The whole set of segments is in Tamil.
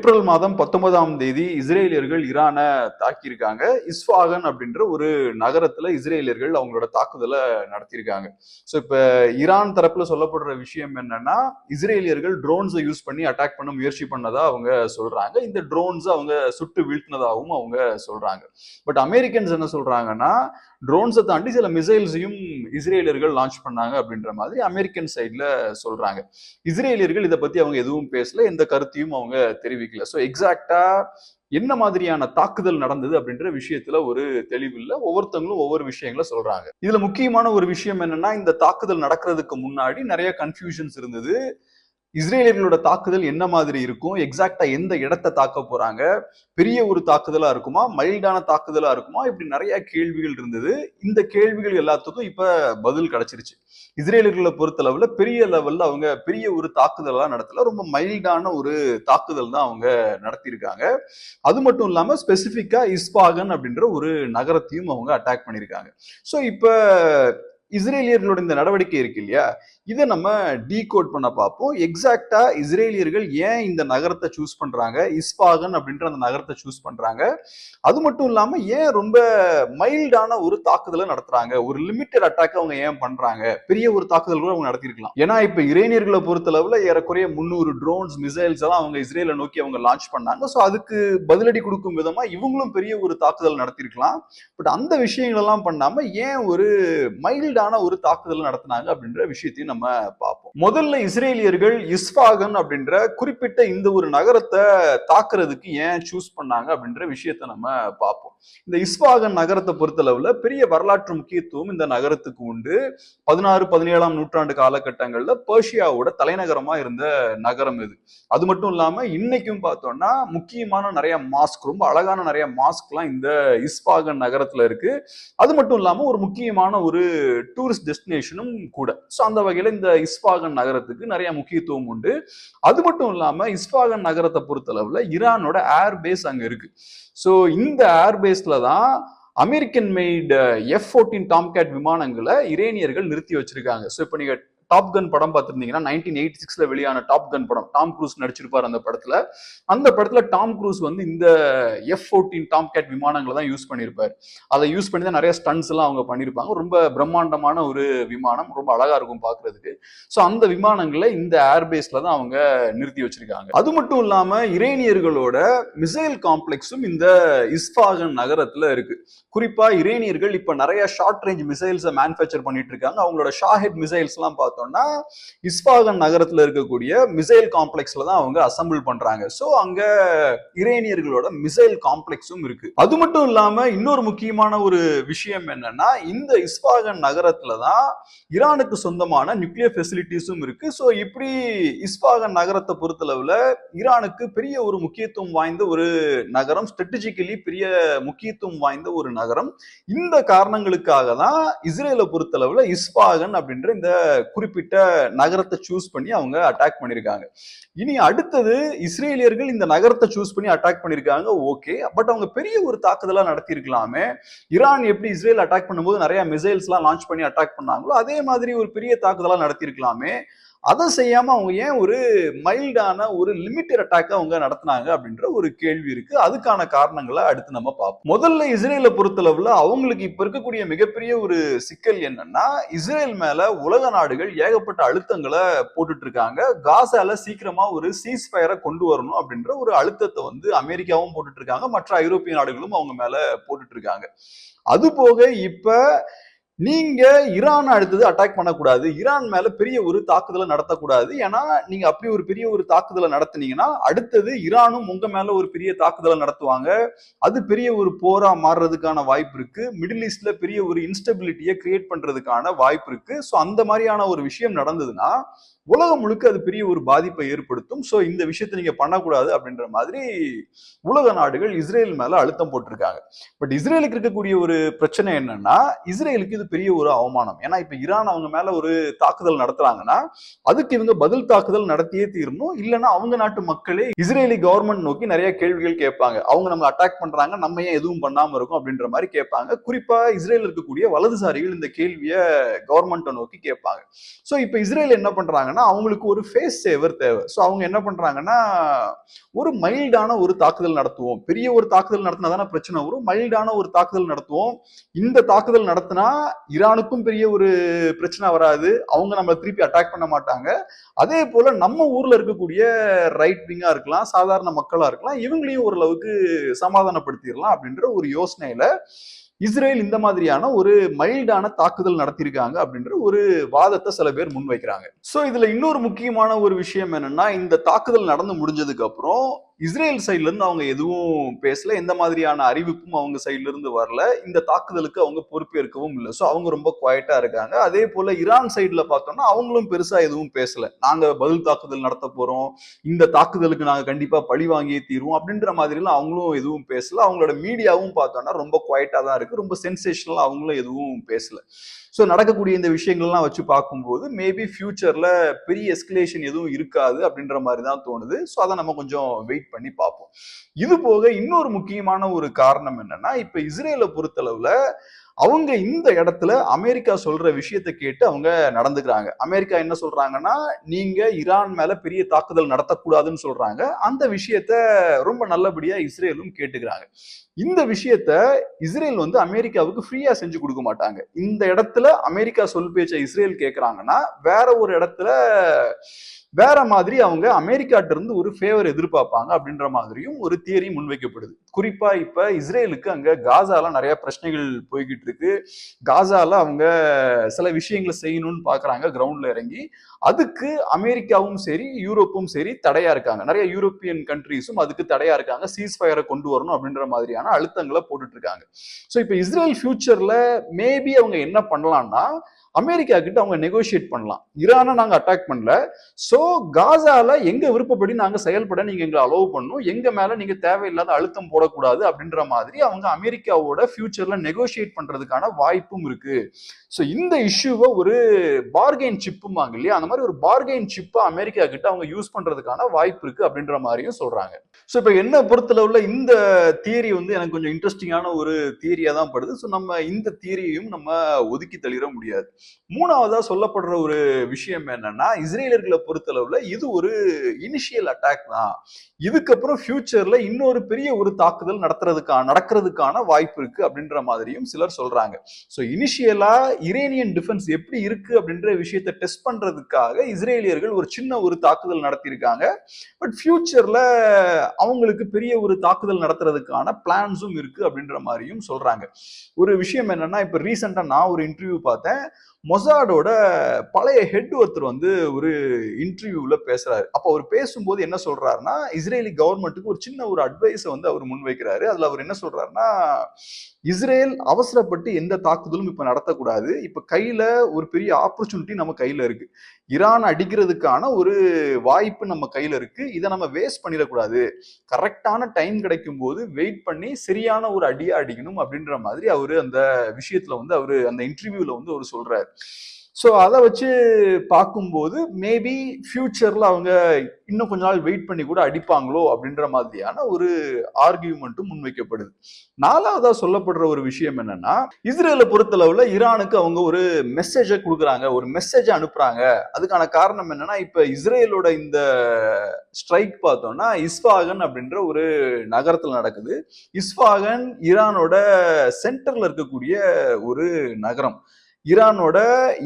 ஏப்ரல் மாதம் 19ஆம் தேதி இஸ்ரேலியர்கள் ஈரானை தாக்கியிருக்காங்க. இஸ்ஃபாகன் அப்படின்ற ஒரு நகரத்துல இஸ்ரேலியர்கள் அவங்களோட தாக்குதலை நடத்தியிருக்காங்க. ஸோ இப்ப ஈரான் தரப்புல சொல்லப்படுற விஷயம் என்னன்னா, இஸ்ரேலியர்கள் ட்ரோன்ஸை யூஸ் பண்ணி அட்டாக் பண்ண முயற்சி பண்ணதா அவங்க சொல்றாங்க. இந்த ட்ரோன்ஸ் அவங்க சுட்டு வீழ்த்தினதாகவும் அவங்க சொல்றாங்க. பட் அமெரிக்கன்ஸ் என்ன சொல்றாங்கன்னா, ட்ரோன்ஸை தாண்டி சில மிசைல்ஸையும் இஸ்ரேலியர்கள் லான்ச் பண்ணாங்க அப்படின்ற மாதிரி அமெரிக்கன் சைட்ல சொல்றாங்க. இஸ்ரேலியர்கள் இதை பத்தி அவங்க எதுவும் பேசல, எந்த கருத்தையும் அவங்க தெரிவிக்கல. ஸோ எக்ஸாக்டா என்ன மாதிரியான தாக்குதல் நடந்தது அப்படின்ற விஷயத்துல ஒரு தெளிவு இல்லை. ஒவ்வொருத்தவங்களும் ஒவ்வொரு விஷயங்களை சொல்றாங்க. இதுல முக்கியமான ஒரு விஷயம் என்னன்னா, இந்த தாக்குதல் நடக்கிறதுக்கு முன்னாடி நிறைய கன்ஃபியூஷன்ஸ் இருந்தது. இஸ்ரேலியர்களோட தாக்குதல் என்ன மாதிரி இருக்கும், எக்ஸாக்டா எந்த இடத்தை தாக்க போறாங்க, பெரிய ஒரு தாக்குதலா இருக்குமா, மைல்டான தாக்குதலா இருக்குமா, இப்படி நிறைய கேள்விகள் இருந்தது. இந்த கேள்விகள் எல்லாத்துக்கும் இப்ப பதில் கிடைச்சிருச்சு. இஸ்ரேலியர்களை பொறுத்தளவுல பெரிய லெவல்ல அவங்க பெரிய ஒரு தாக்குதலா நடத்தல, ரொம்ப மைல்டான ஒரு தாக்குதல் தான் அவங்க நடத்தியிருக்காங்க. அது மட்டும் இல்லாம ஸ்பெசிபிக்கா இஸ்பாகன் அப்படின்ற ஒரு நகரத்தையும் அவங்க அட்டாக் பண்ணியிருக்காங்க. ஸோ இப்ப இஸ்ரேலியர்களோட இந்த நடவடிக்கை இருக்கு இல்லையா, இதை நம்ம டீகோட் பண்ண பார்ப்போம். எக்ஸாக்டா இஸ்ரேலியர்கள் ஏன் இந்த நகரத்தை சூஸ் பண்றாங்க, இஸ்பாகன் அப்படின்ற அந்த நகரத்தை சூஸ் பண்றாங்க, அது மட்டும் இல்லாம ஏன் ரொம்ப மைல்டான ஒரு தாக்குதலை நடத்துறாங்க, ஒரு லிமிட்டட் அட்டாக் அவங்க ஏன் பண்றாங்க, பெரிய ஒரு தாக்குதல் கூட அவங்க நடத்திருக்கலாம். ஏன்னா இப்ப இஸ்ரேலியர்களை பொறுத்தளவுல ஏறக்குறைய 300 ட்ரோன்ஸ் மிசைல்ஸ் எல்லாம் அவங்க இஸ்ரேலை நோக்கி அவங்க லான்ச் பண்ணாங்க. ஸோ அதுக்கு பதிலடி கொடுக்கும் விதமா இவங்களும் பெரிய ஒரு தாக்குதல் நடத்திருக்கலாம். பட் அந்த விஷயங்கள் எல்லாம் பண்ணாம ஏன் ஒரு மைல்டான ஒரு தாக்குதல் நடத்தினாங்க அப்படின்ற விஷயத்தையும் நம்ம பார்ப்போம். முதல்ல இஸ்ரேலியர்கள் இஸ்பாகன் அப்படின்ற குறிப்பிட்ட இந்த ஒரு நகரத்தை தாக்குறதுக்கு ஏன் சூஸ் பண்ணாங்க அப்படின்ற விஷயத்தை நம்ம பார்ப்போம். இந்த இஸ்பாகன் நகரத்தை பொறுத்தளவுல பெரிய வரலாற்று முக்கியத்துவம் இந்த நகரத்துக்கு உண்டு. 16-17ஆம் நூற்றாண்டு காலகட்டங்கள்ல பெர்ஷியாவோட தலைநகரமா இருந்த நகரம் இது. அது மட்டும் இல்லாம இன்னைக்கும் பார்த்தோம்னா முக்கியமான நிறைய மாஸ்க், ரொம்ப அழகான நிறைய மாஸ்க் எல்லாம் இந்த இஸ்பாகன் நகரத்துல இருக்கு. அது மட்டும் இல்லாம ஒரு முக்கியமான ஒரு டூரிஸ்ட் டெஸ்டினேஷனும் கூட. ஸோ அந்த வகையில இந்த இஸ்பாகன் நகரத்துக்கு நிறைய முக்கியத்துவம் உண்டு. அது மட்டும் இல்லாம இஸ்பாகன் நகரத்தை பொறுத்தளவுல ஈரானோட ஏர் பேஸ் அங்க இருக்கு. ஸோ இந்த ஏர் பேஸ்ல தான் அமெரிக்கன் மேய்டு F-14 டாம்கேட் விமானங்களை இரேனியர்கள் நிறுத்தி வச்சிருக்காங்க. ஸோ இப்போ நீங்க டாப் கன் படம் பார்த்திருந்தீங்கன்னா 1986ல வெளியான டாப் கன் படம், டாம் க்ரூஸ் நடிச்சிருப்பார் அந்த படத்துல. அந்த படத்துல டாம் க்ரூஸ் வந்து இந்த F-14 டாம்கேட் விமானங்களை தான் யூஸ் பண்ணியிருப்பாரு. அதை யூஸ் பண்ணி தான் நிறைய ஸ்டன்ஸ் எல்லாம் அவங்க பண்ணியிருப்பாங்க. ரொம்ப பிரம்மாண்டமான ஒரு விமானம், ரொம்ப அழகா இருக்கும் பாக்குறதுக்கு. ஸோ அந்த விமானங்களை இந்த ஏர்பேஸ்ல தான் அவங்க நிறுத்தி வச்சிருக்காங்க. அது மட்டும் இல்லாம இரேனியர்களோட மிசைல் காம்ப்ளெக்ஸும் இந்த இஸ்பாகன் நகரத்துல இருக்கு. குறிப்பா இரேனியர்கள் இப்ப நிறைய ஷார்ட் ரேஞ்ச் மிசைல்ஸை மேனுஃபேக்சர் பண்ணிட்டு இருக்காங்க. அவங்களோட ஷாஹெட் மிசைல்ஸ் எல்லாம் பார்த்தோம்னா இஸ்பாகன் நகரத்துல இருக்கக்கூடிய மிசைல் காம்ப்ளெக்ஸ்ல தான் அவங்க அசம்பிள் பண்றாங்க. சோ அங்க இரேனியர்களோட மிசைல் காம்ப்ளெக்ஸும் இருக்கு. அது மட்டும் இல்லாம இன்னொரு முக்கியமான ஒரு விஷயம் என்னன்னா, இந்த இஸ்பாகன் நகரத்துல தான் ஈரானுக்கு சொந்தமான நியூக்ளியர் ஃபெசிலிட்டிஸும் இருக்கு. சோ இப்படி இஸ்பாகன் நகரத்தை பொறுத்தளவுல ஈரானுக்கு பெரிய ஒரு முக்கியத்துவம் வாய்ந்த ஒரு நகரம், ஸ்ட்ராட்டஜிக்கலி பெரிய முக்கியத்துவம் வாய்ந்த ஒரு நகரம். இந்த காரணங்களுக்காக தான் இஸ்ரேலை பொறுத்தளவுல இஸ்பாகன் அப்படின்ற இந்த குறிப்பிட்ட நகரத்தை சூஸ் பண்ணி அவங்க அட்டாக் பண்ணிருக்காங்க. இனி அடுத்தது இஸ்ரேலியர்கள் இந்த நகரத்தை சூஸ் பண்ணி அட்டாக் பண்ணிருக்காங்க, ஓகே. பட் அவங்க பெரிய ஒரு தாக்குதலா நடத்தி இருக்கலாமே. ஈரான் எப்படி இஸ்ரேல் அட்டாக் பண்ணும்போது நிறைய மிசைல்ஸ் எல்லாம் லான்ச் பண்ணி அட்டாக் பண்ணாங்களோ அதே மாதிரி ஒரு பெரிய தாக்குதலா நடத்தி இருக்கலாமே. அதை செய்யாம அவங்க ஏன் ஒரு மைல்டான ஒரு லிமிட்டட் அட்டாக் அவங்க நடத்தினாங்க அப்படின்ற ஒரு கேள்வி இருக்கு. அதுக்கான காரணங்களை அடுத்து நம்ம பார்ப்போம். முதல்ல இஸ்ரேலை பொறுத்தளவுல அவங்களுக்கு இப்ப இருக்கக்கூடிய மிகப்பெரிய ஒரு சிக்கல் என்னன்னா, இஸ்ரேல் மேல உலக நாடுகள் ஏகப்பட்ட அழுத்தங்களை போட்டுட்டு இருக்காங்க. காசால சீக்கிரமா ஒரு சீஸ் ஃபயரை கொண்டு வரணும் அப்படின்ற ஒரு அழுத்தத்தை வந்து அமெரிக்காவும் போட்டுட்டு இருக்காங்க, மற்ற ஐரோப்பிய நாடுகளும் அவங்க மேல போட்டுட்டு இருக்காங்க. அது போக இப்ப நீங்க ஈரான் அடுத்தது அட்டாக் பண்ணக்கூடாது, ஈரான் மேல பெரிய ஒரு தாக்குதலை நடத்தக்கூடாது. ஏன்னா நீங்க அப்படி ஒரு பெரிய ஒரு தாக்குதலை நடத்தினீங்கன்னா அடுத்தது ஈரானும் உங்க மேல ஒரு பெரிய தாக்குதலை நடத்துவாங்க. அது பெரிய ஒரு போரா மாறுறதுக்கான வாய்ப்பு இருக்கு. மிடில் ஈஸ்ட்ல பெரிய ஒரு இன்ஸ்டபிலிட்டியை கிரியேட் பண்றதுக்கான வாய்ப்பு இருக்கு. ஸோ அந்த மாதிரியான ஒரு விஷயம் நடந்ததுன்னா உலகம் முழுக்க அது பெரிய ஒரு பாதிப்பை ஏற்படுத்தும். சோ இந்த விஷயத்தை நீங்க பண்ணக்கூடாது அப்படின்ற மாதிரி உலக நாடுகள் இஸ்ரேல் மேல அழுத்தம் போட்டிருக்காங்க. பட் இஸ்ரேலுக்கு இருக்கக்கூடிய ஒரு பிரச்சனை என்னன்னா, இஸ்ரேலுக்கு இது பெரிய ஒரு அவமானம். ஏன்னா இப்ப ஈரான் அவங்க மேல ஒரு தாக்குதல் நடத்துறாங்கன்னா அதுக்கு இவங்க பதில் தாக்குதல் நடத்தியே தீரணும். இல்லைன்னா அவங்க நாட்டு மக்களே இஸ்ரேலி கவர்மெண்ட் நோக்கி நிறைய கேள்விகள் கேட்பாங்க. அவங்க நம்ம அட்டாக் பண்றாங்க, நம்ம ஏன் எதுவும் பண்ணாம இருக்கும் அப்படின்ற மாதிரி கேட்பாங்க. குறிப்பா இஸ்ரேல் இருக்கக்கூடிய வலதுசாரிகள் இந்த கேள்வியை கவர்மெண்ட்டை நோக்கி கேட்பாங்க. ஸோ இப்போ இஸ்ரேல் என்ன பண்றாங்கன்னா அவங்களுக்கு ஒரு ஃபேஸ் சேவர் தேவை. ஸோ அவங்க என்ன பண்றாங்கன்னா ஒரு மைல்டான ஒரு தாக்குதல் நடத்துவோம். பெரிய ஒரு தாக்குதல் நடத்தினா தானே பிரச்சனை வரும். மைல்டான ஒரு தாக்குதல் நடத்துவோம். இந்த தாக்குதல் நடத்தினா ஈரானுக்கும் பெரிய ஒரு பிரச்சனை வராது. அவங்க நம்ம திருப்பி அட்டாக் பண்ண மாட்டாங்க. அதே போல நம்ம ஊர்ல இருக்கக்கூடிய ரைட் விங்கா இருக்கலாம், சாதாரண மக்களா இருக்கலாம், இவங்களையும் ஓரளவுக்கு சமாதானப்படுத்திடலாம் அப்படின்ற ஒரு யோசனையில இஸ்ரேல் இந்த மாதிரியான ஒரு மைல்டான தாக்குதல் நடத்தியிருக்காங்க அப்படின்ற ஒரு வாதத்தை சில பேர் முன்வைக்கிறாங்க. சோ இதுல இன்னொரு முக்கியமான ஒரு விஷயம் என்னன்னா, இந்த தாக்குதல் நடந்து முடிஞ்சதுக்கு அப்புறம் இஸ்ரேல் சைட்ல இருந்து அவங்க எதுவும் பேசல, எந்த மாதிரியான அறிவிப்பும் அவங்க சைட்ல இருந்து வரல. இந்த தாக்குதலுக்கு அவங்க பொறுப்பேற்கவும் இல்லை. ஸோ அவங்க ரொம்ப குவாய்ட்டா இருக்காங்க. அதே போல ஈரான் சைட்ல பார்த்தோம்னா அவங்களும் பெருசா எதுவும் பேசல. நாங்க பதில் தாக்குதல் நடத்த போறோம், இந்த தாக்குதலுக்கு நாங்க கண்டிப்பா பழி வாங்கியே தீருவோம் அப்படின்ற மாதிரிலாம் அவங்களும் எதுவும் பேசல. அவங்களோட மீடியாவும் பார்த்தோம்னா ரொம்ப குவாய்ட்டா தான் இருக்கு. ரொம்ப சென்சேஷனலா அவங்களும் எதுவும் பேசல. ஸோ நடக்கக்கூடிய இந்த விஷயங்கள்லாம் வச்சு பார்க்கும்போது மேபி ஃபியூச்சர்ல பெரிய எஸ்கலேஷன் எதுவும் இருக்காது அப்படின்ற மாதிரி தான் தோணுது. ஸோ அதை நம்ம கொஞ்சம் வெயிட் பண்ணி பார்ப்போம். இது போக இன்னொரு முக்கியமான ஒரு காரணம் என்னன்னா, இப்ப இஸ்ரேலை பொறுத்தளவுல அவங்க இந்த இடத்துல அமெரிக்கா சொல்ற விஷயத்தை கேட்டு அவங்க நடந்துக்கிறாங்க. அமெரிக்கா என்ன சொல்றாங்கன்னா, நீங்க ஈரான் மேல பெரிய தாக்குதல் நடத்தக்கூடாதுன்னு சொல்றாங்க. அந்த விஷயத்த ரொம்ப நல்லபடியா இஸ்ரேலும் கேட்டுக்கிறாங்க. இந்த விஷயத்த இஸ்ரேல் வந்து அமெரிக்காவுக்கு ஃப்ரீயா செஞ்சு கொடுக்க மாட்டாங்க. இந்த இடத்துல அமெரிக்கா சொல் பேச்ச இஸ்ரேல் கேட்கறாங்கன்னா வேற ஒரு இடத்துல வேற மாதிரி அவங்க அமெரிக்காட்ட இருந்து ஒரு ஃபேவர் எதிர்பார்ப்பாங்க அப்படின்ற மாதிரியும் ஒரு தியரி முன்வைக்கப்படுது. குறிப்பா இப்ப இஸ்ரேலுக்கு அங்க காசால நிறைய பிரச்சனைகள் போய்கிட்டு இருக்கு. காசால அவங்க சில விஷயங்களை செய்யணும்னு பாக்குறாங்க கிரவுண்ட்ல இறங்கி. அதுக்கு அமெரிக்காவும் சரி யூரோப்பும் சரி தடையா இருக்காங்க. நிறைய யூரோப்பியன் கண்ட்ரீஸும் அதுக்கு தடையா இருக்காங்க. சீஸ் ஃபயரை கொண்டு வரணும் அப்படின்ற மாதிரியான அழுத்தங்களை போட்டுட்டு இருக்காங்க. ஸோ இப்போ இஸ்ரேல் ஃபியூச்சர்ல மேபி அவங்க என்ன பண்ணலாம்னா, அமெரிக்கா கிட்ட அவங்க நெகோசியேட் பண்ணலாம். ஈரானை நாங்க அட்டாக் பண்ணல, சோ காசால எங்க விருப்பப்படி நாங்க செயல்பட நீங்க எங்களை அலோவ் பண்ணணும், எங்க மேல நீங்க தேவையில்லாத அழுத்தம் போடக்கூடாது அப்படின்ற மாதிரி அவங்க அமெரிக்காவோட ஃபியூச்சர்ல நெகோசியேட் பண்றதுக்கான வாய்ப்பும் இருக்கு. சோ இந்த இஷ்யூவை ஒரு பார்கெயின் சிப்புமாங்க இல்லையா, அந்த மாதிரி ஒரு பார்கெயின் சிப்பா அமெரிக்கா கிட்ட அவங்க யூஸ் பண்றதுக்கான வாய்ப்பு இருக்கு அப்படின்ற மாதிரியும் சொல்றாங்க. சோ இப்ப என்ன பொறுத்தளவுல இந்த தியரி வந்து எனக்கு கொஞ்சம் இன்ட்ரெஸ்டிங்கான ஒரு தியரியா தான் படுது. சோ நம்ம இந்த தியரியையும் நம்ம ஒதுக்கி தள்ளிட முடியாது. மூணாவதா சொல்லப்படுற ஒரு விஷயம் என்னன்னா, இஸ்ரேலர்களை பொறுத்தளவுல இது ஒரு இனிஷியல் அட்டாக் தான். இதுக்கப்புறம் ஃபியூச்சர்ல இன்னொரு பெரிய ஒரு தாக்குதல் நடக்கிறதுக்கான வாய்ப்பு இருக்கு அப்படின்ற மாதிரியும் சிலர் சொல்றாங்க. சோ இனிஷியலா இரேனியன் டிஃபென்ஸ் எப்படி இருக்கு அப்படின்ற விஷயத்தை டெஸ்ட் பண்றதுக்காக இஸ்ரேலியர்கள் ஒரு சின்ன ஒரு தாக்குதல் நடத்தியிருக்காங்க. பட் ஃபியூச்சர்ல அவங்களுக்கு பெரிய ஒரு தாக்குதல் நடத்துறதுக்கான பிளான்ஸும் இருக்கு அப்படின்ற மாதிரியும் சொல்றாங்க. ஒரு விஷயம் என்னன்னா, இப்ப ரீசெண்டா நான் ஒரு இன்டர்வியூ பார்த்தேன். மொசாடோட பழைய ஹெட் ஒருத்தர் வந்து ஒரு இன்டர்வியூல பேசுறாரு. அப்ப அவர் பேசும்போது என்ன சொல்றாருன்னா, இஸ்ரேலி கவர்மெண்ட்டுக்கு ஒரு சின்ன ஒரு அட்வைஸை வந்து அவர் முன்வைக்கிறாரு. அதுல அவர் என்ன சொல்றாருன்னா, இஸ்ரேல் அவசரப்பட்டு எந்த தாக்குதலும் இப்ப நடத்தக்கூடாது. இப்ப கையில ஒரு பெரிய ஆப்பர்ச்சுனிட்டி நம்ம கையில இருக்கு. ஈரான் அடிக்கிறதுக்கான ஒரு வாய்ப்பு நம்ம கையில இருக்கு. இதை நம்ம வேஸ்ட் பண்ணிடக்கூடாது. கரெக்டான டைம் கிடைக்கும் போது வெயிட் பண்ணி சரியான ஒரு அடியா அடிக்கணும் அப்படின்ற மாதிரி அவரு அந்த விஷயத்துல வந்து அவரு அந்த இன்டர்வியூல வந்து அவர் சொல்றாரு. ஸோ அதை வச்சு பார்க்கும்போது மேபி ஃபியூச்சர்ல அவங்க இன்னும் கொஞ்ச நாள் வெயிட் பண்ணி கூட அடிப்பாங்களோ அப்படின்ற மாதிரியான ஒரு ஆர்கியூமெண்ட்டும் முன்வைக்கப்படுது. நாலாவதா சொல்லப்படுற ஒரு விஷயம் என்னன்னா, இஸ்ரேலை பொறுத்தளவுல ஈரானுக்கு அவங்க ஒரு மெசேஜை கொடுக்குறாங்க, ஒரு மெசேஜை அனுப்புறாங்க. அதுக்கான காரணம் என்னன்னா, இப்ப இஸ்ரேலோட இந்த ஸ்ட்ரைக் பார்த்தோம்னா இஸ்ஃபாகன் அப்படின்ற ஒரு நகரத்துல நடக்குது. இஸ்ஃபாகன் ஈரானோட சென்டர்ல இருக்கக்கூடிய ஒரு நகரம். ஈரானோட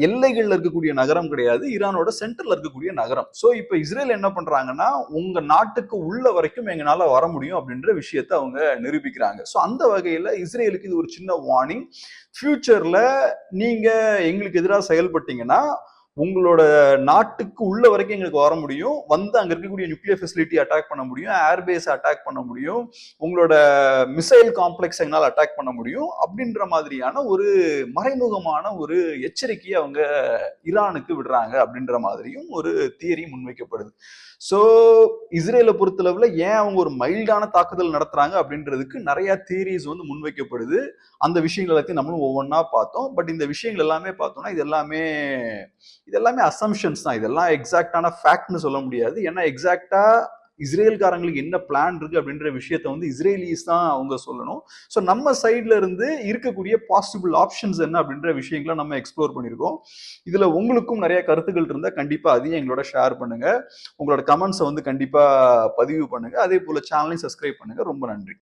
எல்லைகள்ல இருக்கக்கூடிய நகரம் கிடையாது, ஈரானோட சென்டர்ல இருக்கக்கூடிய நகரம். சோ இப்ப இஸ்ரேல் என்ன பண்றாங்கன்னா, உங்க நாட்டுக்கு உள்ள வரைக்கும் எங்களால வர முடியும் அப்படின்ற விஷயத்தை அவங்க நிரூபிக்கிறாங்க. சோ அந்த வகையில இஸ்ரேலுக்கு இது ஒரு சின்ன வார்னிங். ஃபியூச்சர்ல நீங்க எங்களுக்கு எதிராக செயல்பட்டீங்கன்னா உங்களோட நாட்டுக்கு உள்ள வரைக்கும் எங்களுக்கு வர முடியும், வந்து அங்க இருக்கக்கூடிய நியூக்ளியர் ஃபெசிலிட்டி அட்டாக் பண்ண முடியும், ஏர்பேஸ் அட்டாக் பண்ண முடியும், உங்களோட மிசைல் காம்ப்ளெக்ஸ் எங்களால் அட்டாக் பண்ண முடியும் அப்படின்ற மாதிரியான ஒரு மறைமுகமான ஒரு எச்சரிக்கையை அவங்க ஈரானுக்கு விடுறாங்க அப்படின்ற மாதிரியும் ஒரு தியரி முன்வைக்கப்படுது. ஸோ இஸ்ரேலை பொறுத்தளவுல ஏன் அவங்க ஒரு மைல்டான தாக்குதல் நடத்துறாங்க அப்படின்றதுக்கு நிறைய தியரிஸ் வந்து முன்வைக்கப்படுது. அந்த விஷயங்கள் எல்லாத்தையும் நம்மளும் ஒவ்வொன்றா பார்த்தோம். பட் இந்த விஷயங்கள் எல்லாமே பார்த்தோம்னா இது எல்லாமே அசம்ஷன்ஸ் தான். இதெல்லாம் எக்ஸாக்டான ஃபேக்ட்னு சொல்ல முடியாது. ஏன்னா எக்ஸாக்டா இஸ்ரேல்காரங்களுக்கு என்ன பிளான் இருக்கு அப்படின்ற விஷயத்த வந்து இஸ்ரேலிஸ் தான் அவங்க சொல்லணும். ஸோ நம்ம சைட்ல இருந்து இருக்கக்கூடிய பாசிபிள் ஆப்ஷன்ஸ் என்ன அப்படின்ற விஷயங்களை நம்ம எக்ஸ்ப்ளோர் பண்ணியிருக்கோம். இதுல உங்களுக்கும் நிறைய கருத்துக்கள் இருந்தா கண்டிப்பா அதையும் எங்களோட ஷேர் பண்ணுங்க. உங்களோட கமெண்ட்ஸை வந்து கண்டிப்பா பதிவு பண்ணுங்க. அதே போல சேனலையும் சப்ஸ்கிரைப் பண்ணுங்க. ரொம்ப நன்றி.